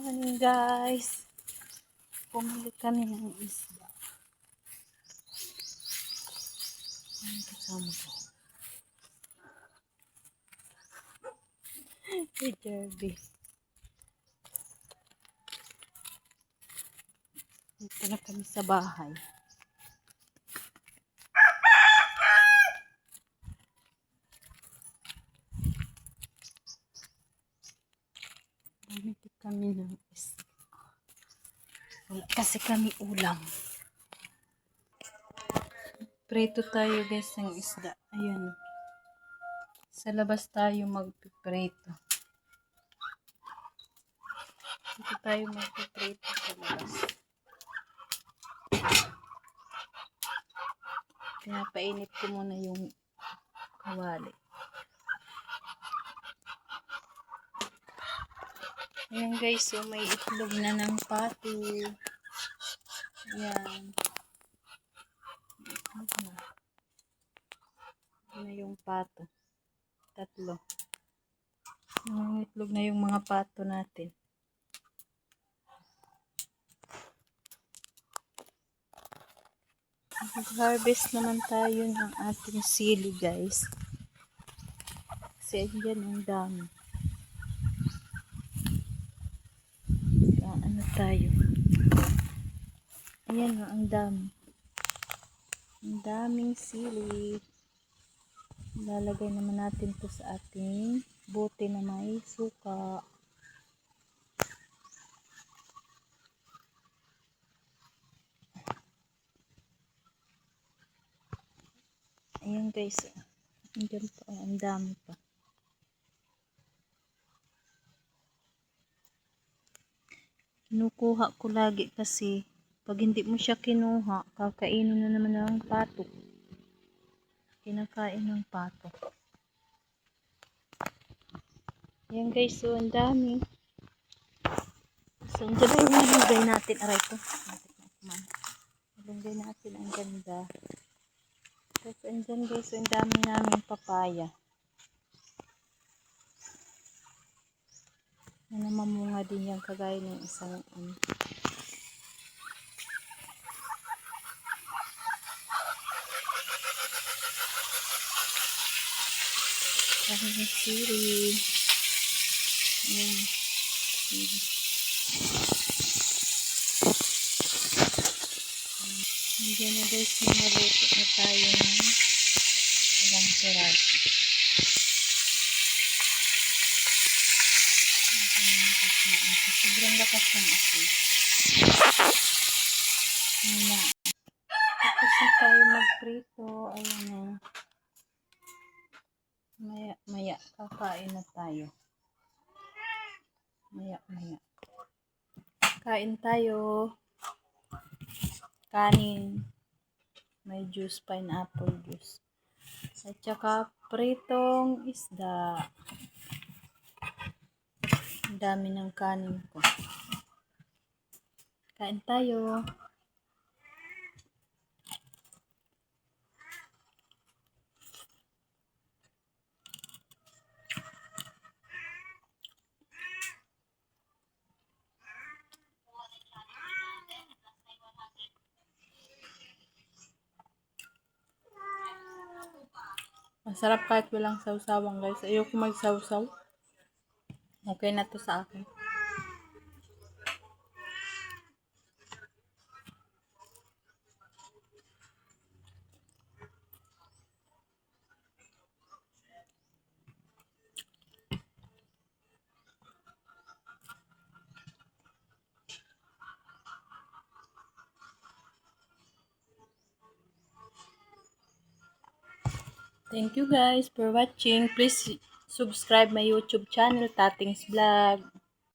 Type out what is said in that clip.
Morning guys. Pumili kami ng isda. Ang kasama ko. Hey Jerby. Dito na kami sa bahay. Pumili kami ng isda. Wala kasi kami ulam. Prito tayo guys ng isda. Ayun. Sa labas tayo magpiprito. Dito tayo magpiprito sa labas. Pinapainit ko muna yung kawali. Ayan guys, so may itlog na ng pato. Ayan. Ito na yung pato. 3. Itlog na yung mga pato natin. Mag-harvest naman tayo ng ating sili guys. Kasi yan ang dami. Ano tayo? Ayan nga, ang dami. Ang daming sili. Lalagay naman natin to sa ating bote na may suka. Ayan guys. Andyan pa. Ang dami pa. Kinukuha ko lagi kasi pag hindi mo siya kinuha, kakainin na naman ng pato. Kinakain ng pato. Ayan guys, so ang dami. So andyan na yung ilagay natin. Aray ko. Ilagay natin, ang ganda. Tapos andyan guys, so ang dami namin papaya. Yan, mamunga din yan kagaya ng isang kahit sili. Ayan. Hindi na guys, naluto na tayo ng ilang piraso. Sobrang lakas ng apoy. Na. Tapos na tayo magprito. Ayan na. Maya kakain na tayo. Maya. Kain tayo. Kanin. May juice, pineapple juice. At saka pritong isda. Ang dami ng kanin ko. Kain tayo. Masarap kahit walang sausawan guys. Ayoko magsawsaw. Okay na to sa akin. Thank you guys for watching. Please subscribe my YouTube channel, Tating's Vlog.